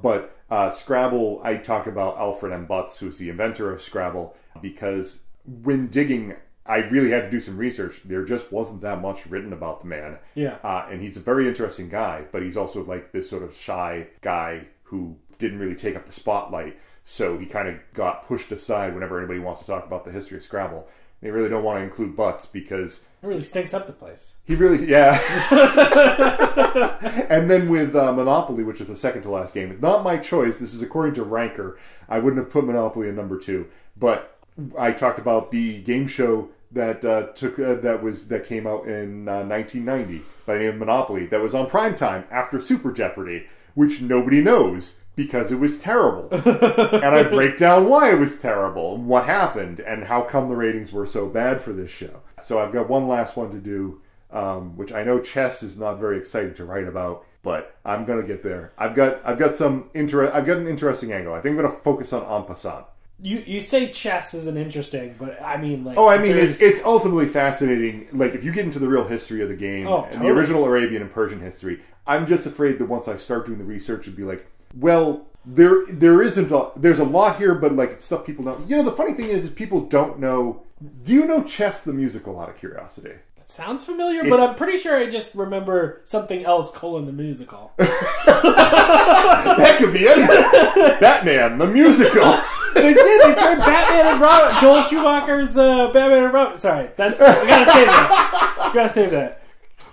But Scrabble, I talk about Alfred M. Butts, who's the inventor of Scrabble, because when digging, I really had to do some research. There just wasn't that much written about the man. Yeah. And he's a very interesting guy, but he's also like this sort of shy guy who didn't really take up the spotlight. So he kind of got pushed aside whenever anybody wants to talk about the history of Scrabble. They really don't want to include Butts because... It really stinks up the place. He really... Yeah. And then with Monopoly, which is the second to last game, it's not my choice. This is according to Ranker. I wouldn't have put Monopoly in number 2. But I talked about the game show that came out in 1990 by the name of Monopoly that was on primetime after Super Jeopardy, which nobody knows. Because it was terrible. And I break down why it was terrible, and what happened, and how come the ratings were so bad for this show. So I've got one last one to do, which I know Chess is not very excited to write about, but I'm going to get there. I've got an interesting angle. I think I'm going to focus on en passant. You say chess isn't interesting, but I mean, like... Oh, I mean, it's ultimately fascinating. Like, if you get into the real history of the game, and the original Arabian and Persian history, I'm just afraid that once I start doing the research, it'd be like, well, there's a lot here, but like it's stuff people don't. You know, the funny thing is people don't know. Do you know Chess the musical? Out of curiosity, that sounds familiar, but I'm pretty sure I just remember something else: the musical. That could be anything. Batman the musical. They did. They turned Batman and Robin. Joel Schumacher's Batman and Robin. Sorry, we gotta save that. We gotta save that.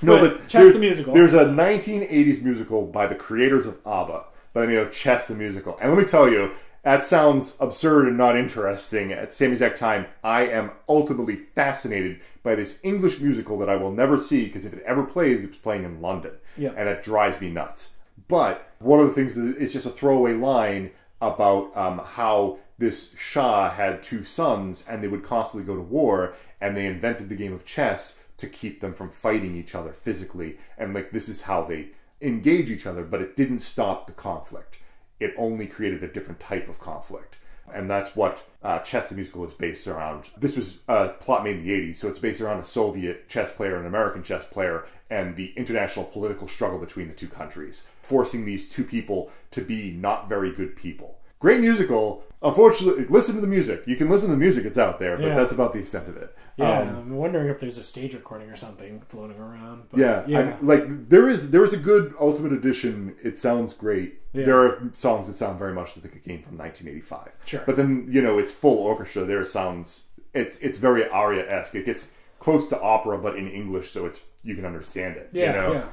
No, but Chess the musical. There's a 1980s musical by the creators of ABBA. By the name of Chess the Musical. And let me tell you, that sounds absurd and not interesting. At the same exact time, I am ultimately fascinated by this English musical that I will never see, because if it ever plays, it's playing in London. Yeah. And it drives me nuts. But one of the things is just a throwaway line about how this Shah had 2 sons, and they would constantly go to war, and they invented the game of chess to keep them from fighting each other physically. And like, this is how they engage each other, but it didn't stop the conflict. It only created a different type of conflict. And that's what Chess the Musical is based around. This was a plot made in the 80s, so it's based around a Soviet chess player and an American chess player, and the international political struggle between the 2 countries, forcing these 2 people to be not very good people. Great musical. Unfortunately, listen to the music. You can listen to the music, it's out there, but that's about the extent of it. Yeah, I'm wondering if there's a stage recording or something floating around. But yeah. There is a good Ultimate Edition. It sounds great. Yeah. There are songs that sound very much like a game from 1985. Sure. But then, it's full orchestra. There sounds, it's very aria-esque. It gets close to opera, but in English, so you can understand it. Yeah.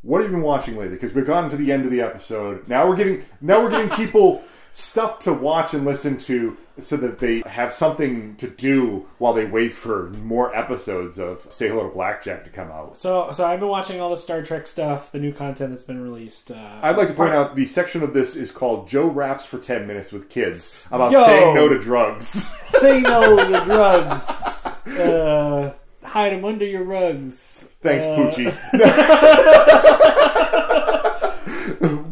What have you been watching lately? Because we've gotten to the end of the episode. Now we're giving people stuff to watch and listen to, so that they have something to do while they wait for more episodes of Say Hello to Blackjack to come out. So I've been watching all the Star Trek stuff, the new content that's been released. I'd like to point out the section of this is called Joe Raps for 10 Minutes with Kids, about saying no to drugs. Say no to drugs. Hide them under your rugs. Thanks, Poochie.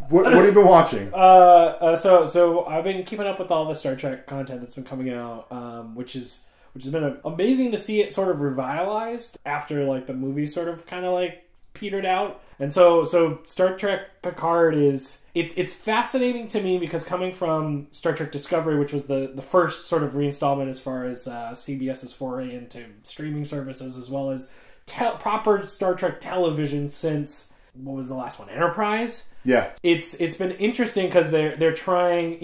What have you been watching? So I've been keeping up with all the Star Trek content that's been coming out, which has been amazing to see it sort of revitalized after like the movie sort of kind of like petered out. And so Star Trek Picard it's fascinating to me, because coming from Star Trek Discovery, which was the first sort of reinstallment as far as CBS's foray into streaming services, as well as proper Star Trek television since, what was the last one, Enterprise? Yeah, it's been interesting because they're trying.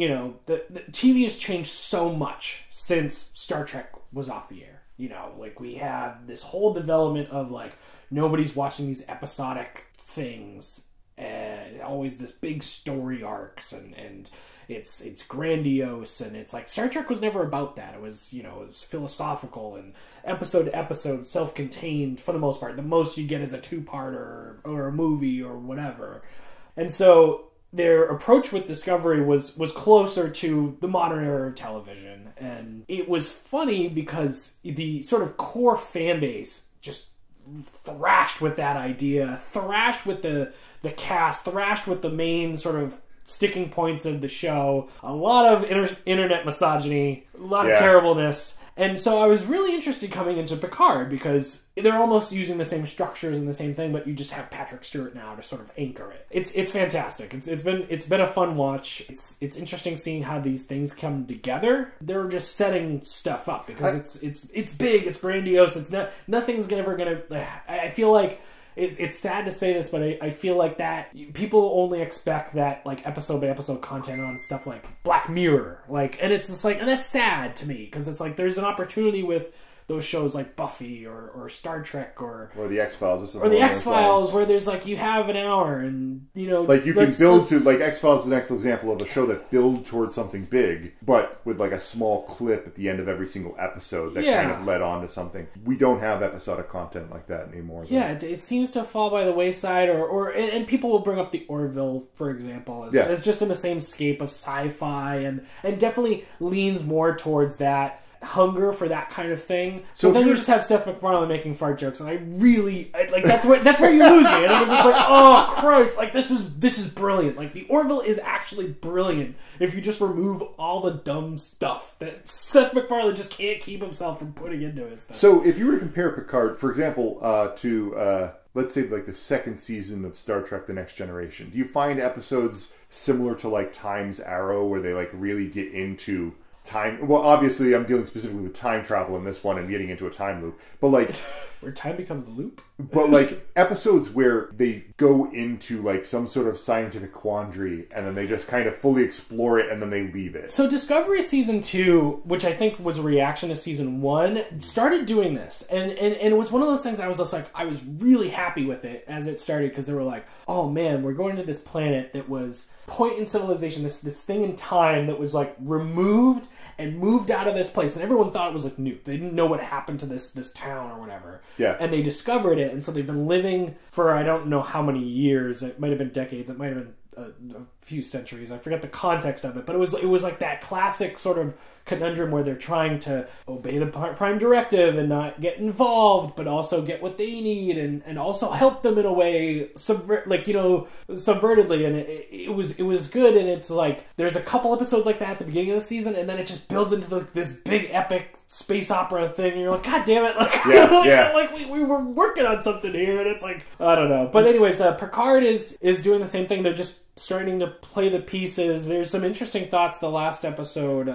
The TV has changed so much since Star Trek was off the air. Like, we have this whole development of like, nobody's watching these episodic things, always this big story arcs, and it's grandiose, and it's like Star Trek was never about that. It was it was philosophical and episode to episode, self-contained for the most part. The most you get is a 2-parter or a movie or whatever. And so their approach with Discovery was closer to the modern era of television. And it was funny because the sort of core fan base just thrashed with that idea, thrashed with the cast, thrashed with the main sort of sticking points of the show. A lot of internet misogyny, a lot of terribleness. And so I was really interested coming into Picard, because they're almost using the same structures and the same thing, but you just have Patrick Stewart now to sort of anchor it. It's fantastic. It's been a fun watch. It's interesting seeing how these things come together. They're just setting stuff up, because it's big, it's grandiose. It's nothing's ever gonna. I feel like. It's sad to say this, but I feel like that people only expect that like episode by episode content on stuff like Black Mirror, and it's just like, and that's sad to me, because it's like there's an opportunity with those shows like Buffy or Star Trek or the X-Files or the X-Files, where there's like, you have an hour, and like you can build to, like, X-Files is an excellent example of a show that builds towards something big, but with like a small clip at the end of every single episode that kind of led on to something. We don't have episodic content like that anymore. Yeah, it seems to fall by the wayside, and people will bring up the Orville, for example, as just in the same scape of sci-fi, and definitely leans more towards that hunger for that kind of thing. So then you just have Seth MacFarlane making fart jokes, and I like that's where you lose me, and I'm just like, oh Christ, like this is brilliant. Like, the Orville is actually brilliant if you just remove all the dumb stuff that Seth MacFarlane just can't keep himself from putting into his thing. So if you were to compare Picard, for example, to let's say like the second season of Star Trek: The Next Generation, do you find episodes similar to like Time's Arrow, where they like really get into time? Well, obviously I'm dealing specifically with time travel in this one and getting into a time loop, but like where time becomes a loop, but like episodes where they go into like some sort of scientific quandary, and then they just kind of fully explore it, and then they leave it. So Discovery season 2, which I think was a reaction to season 1, started doing this, and it was one of those things I was just like, I was really happy with it as it started, because they were like, oh man, we're going to this planet that was point in civilization, this thing in time that was like removed and moved out of this place, and everyone thought it was like nuked. They didn't know what happened to this town or whatever. Yeah. And they discovered it, and so they've been living for I don't know how many years. It might have been decades. It might have been a few centuries. I forget the context of it, but it was like that classic sort of conundrum where they're trying to obey the Prime Directive and not get involved, but also get what they need and also help them in a way, subvertedly. And it was good. And it's like there's a couple episodes like that at the beginning of the season, and then it just builds into this big epic space opera thing. And you're like, God damn it! Like we were working on something here, and it's like I don't know. But anyways, Picard is doing the same thing. They're just starting to play the pieces. There's some interesting thoughts. The last episode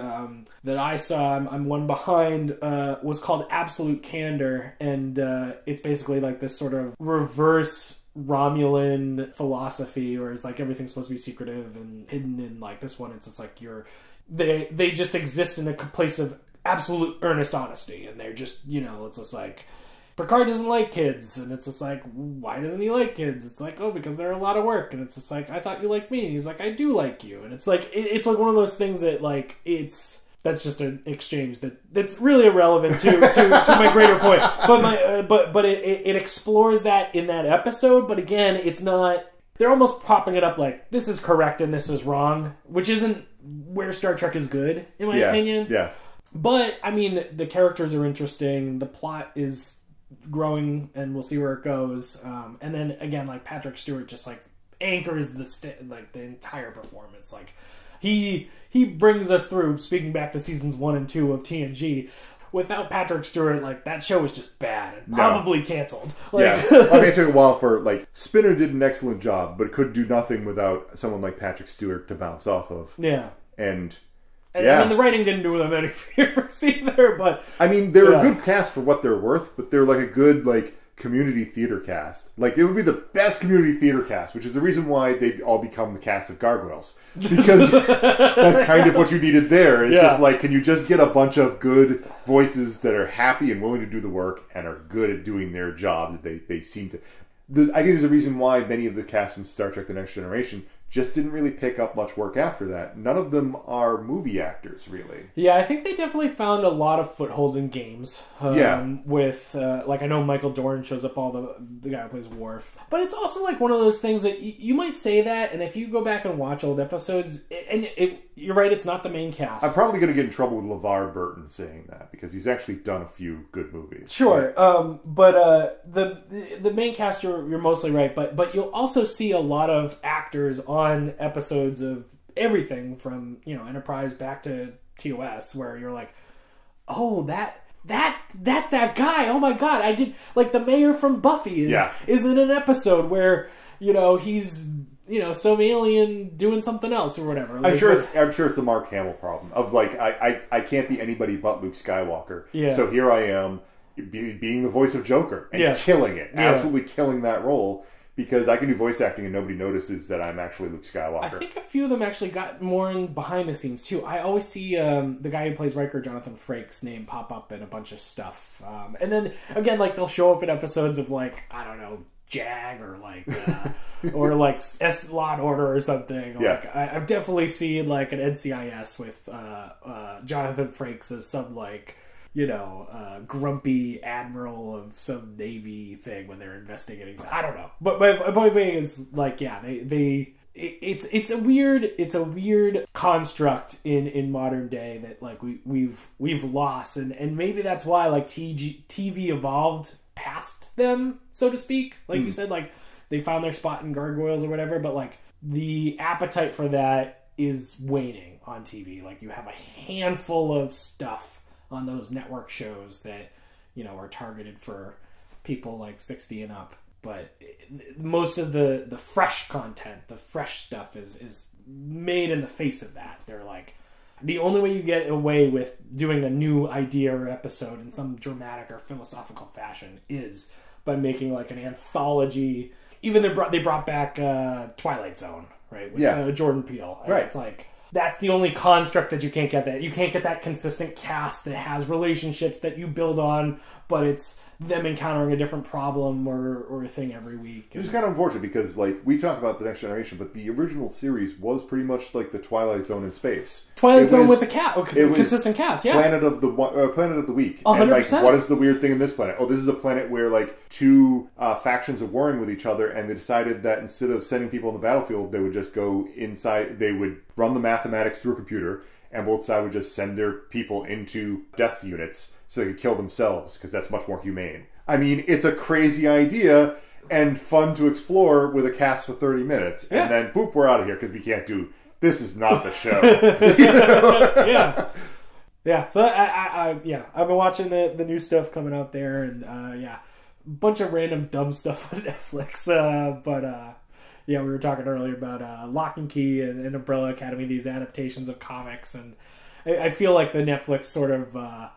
that I saw, I'm one behind, was called Absolute Candor, and it's basically like this sort of reverse Romulan philosophy, where it's like everything's supposed to be secretive and hidden. And like this one, it's just like they just exist in a place of absolute earnest honesty, and they're just it's just like Picard doesn't like kids, and it's just like, why doesn't he like kids? It's like, oh, because they're a lot of work, and it's just like, I thought you liked me. And he's like, I do like you, and it's like, it's like one of those things that like that's just an exchange that's really irrelevant to my greater point. But it explores that in that episode. But again, it's not. They're almost propping it up like this is correct and this is wrong, which isn't where Star Trek is good, in my opinion. Yeah. But I mean, the characters are interesting. The plot is growing, and we'll see where it goes. And then again, like Patrick Stewart just like anchors the entire performance. Like he brings us through. Speaking back to seasons 1 and 2 of TNG, without Patrick Stewart, like that show was just bad and probably canceled. Like, I mean, it took a while for like Spinner did an excellent job, but could do nothing without someone like Patrick Stewart to bounce off of. Yeah, and I mean, the writing didn't do them any favors either, but I mean, they're a good cast for what they're worth, but they're like a good like community theater cast. Like it would be the best community theater cast, which is the reason why they all become the cast of Gargoyles, because that's kind of what you needed there. It's just like, can you just get a bunch of good voices that are happy and willing to do the work and are good at doing their job that they seem to. I think there's a reason why many of the cast from Star Trek: The Next Generation just didn't really pick up much work after that. None of them are movie actors, really. Yeah, I think they definitely found a lot of footholds in games. With, like, I know Michael Dorn shows up, the guy who plays Worf. But it's also, like, one of those things that you might say that, and if you go back and watch old episodes, you're right, it's not the main cast. I'm probably going to get in trouble with LeVar Burton saying that, because he's actually done a few good movies. Sure, but the main cast, you're mostly right, but you'll also see a lot of actors on episodes of everything from Enterprise back to TOS, where you're like, oh, that's that guy. Oh my god, I did, like, the mayor from Buffy is in an episode where he's some alien doing something else or whatever. Like, I'm sure it's the Mark Hamill problem of like I can't be anybody but Luke Skywalker. Yeah. So here I am being the voice of Joker and killing it, absolutely killing that role. Because I can do voice acting and nobody notices that I'm actually Luke Skywalker. I think a few of them actually got more in behind the scenes, too. I always see the guy who plays Riker, Jonathan Frakes' name pop up in a bunch of stuff. And then, again, like, they'll show up in episodes of, like, I don't know, JAG or, like, or, like, Law and Order or something. Yeah. Like, I've definitely seen, like, an NCIS with Jonathan Frakes as some, like, grumpy admiral of some Navy thing when they're investigating. I don't know, but my point being is like, it's a weird construct in modern day that like we've lost, and maybe that's why like TV evolved past them, so to speak. Like you said, like they found their spot in Gargoyles or whatever, but like the appetite for that is waning on TV. Like you have a handful of stuff on those network shows that are targeted for people like 60 and up, but most of the fresh content, the fresh stuff is made in the face of that. They're like, the only way you get away with doing a new idea or episode in some dramatic or philosophical fashion is by making like an anthology. Even they brought back Twilight Zone, right, with Jordan Peele, right? It's like, that's the only construct that you can't get. That you can't get that consistent cast that has relationships that you build on but it's them encountering a different problem or thing every week. It's kind of unfortunate because, like, we talk about The Next Generation, but the original series was pretty much like the Twilight Zone in space. Twilight Zone with a consistent cast, yeah. Planet of the Week. 100%. And, like, what is the weird thing in this planet? Oh, this is a planet where, like, two factions are warring with each other, and they decided that instead of sending people on the battlefield, they would just go inside, they would run the mathematics through a computer, and both sides would just send their people into death units so they could kill themselves, because that's much more humane. I mean, it's a crazy idea and fun to explore with a cast for 30 minutes. And then, boop, we're out of here because we can't do... This is not the show. You know? Yeah. Yeah, so I've been watching the new stuff coming out there, and a bunch of random dumb stuff on Netflix. We were talking earlier about Lock and Key and Umbrella Academy, these adaptations of comics, and I feel like the Netflix sort of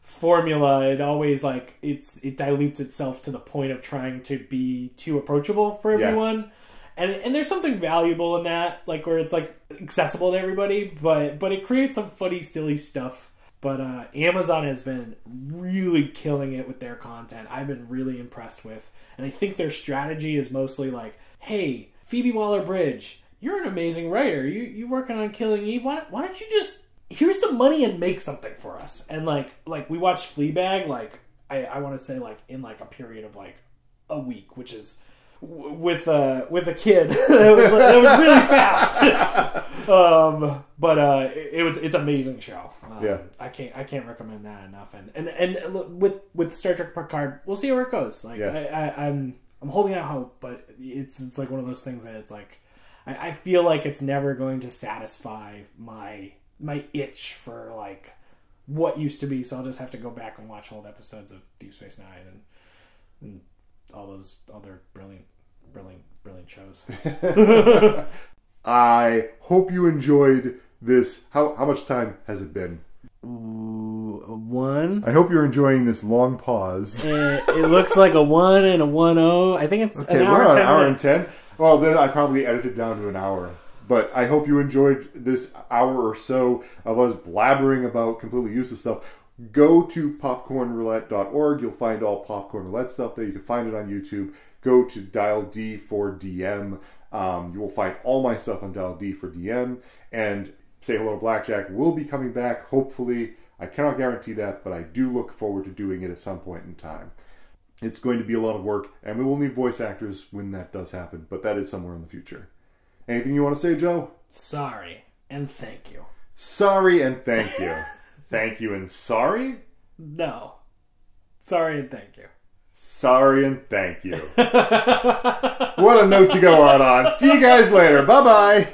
formula, it always like it dilutes itself to the point of trying to be too approachable for everyone. And there's something valuable in that, like where it's like accessible to everybody, but it creates some funny, silly stuff. But Amazon has been really killing it with their content. I've been really impressed with, and I think their strategy is mostly like, hey, Phoebe Waller-Bridge, you're an amazing writer. You working on Killing Eve? Why don't you just here's some money and make something for us? And like we watched Fleabag, like I want to say like in like a period of like a week, which is with a kid. That was really fast. It's an amazing show. I can't recommend that enough. And with Star Trek Picard, we'll see where it goes. Like I'm holding out hope, but it's like one of those things that it's like I feel like it's never going to satisfy my itch for like what used to be. So I'll just have to go back and watch old episodes of Deep Space Nine and all those other brilliant shows. I hope you enjoyed this. How much time has it been? Ooh, a 1. I hope you're enjoying this long pause. It looks like a 1 and a 1-0. I think it's an hour, we're on 10 an hour minutes. and 10. Well, then I probably edited down to an hour. But I hope you enjoyed this hour or so of us blabbering about completely useless stuff. Go to popcornroulette.org. You'll find all Popcorn Roulette stuff there. You can find it on YouTube. Go to Dial D for DM. You will find all my stuff on Dial D for DM. And Say Hello to Blackjack will be coming back, hopefully. I cannot guarantee that, but I do look forward to doing it at some point in time. It's going to be a lot of work, and we will need voice actors when that does happen, but that is somewhere in the future. Anything you want to say, Joe? Sorry, and thank you. Sorry and thank you. Thank you and sorry? No. Sorry and thank you. Sorry and thank you. What a note to go out on. See you guys later. Bye-bye.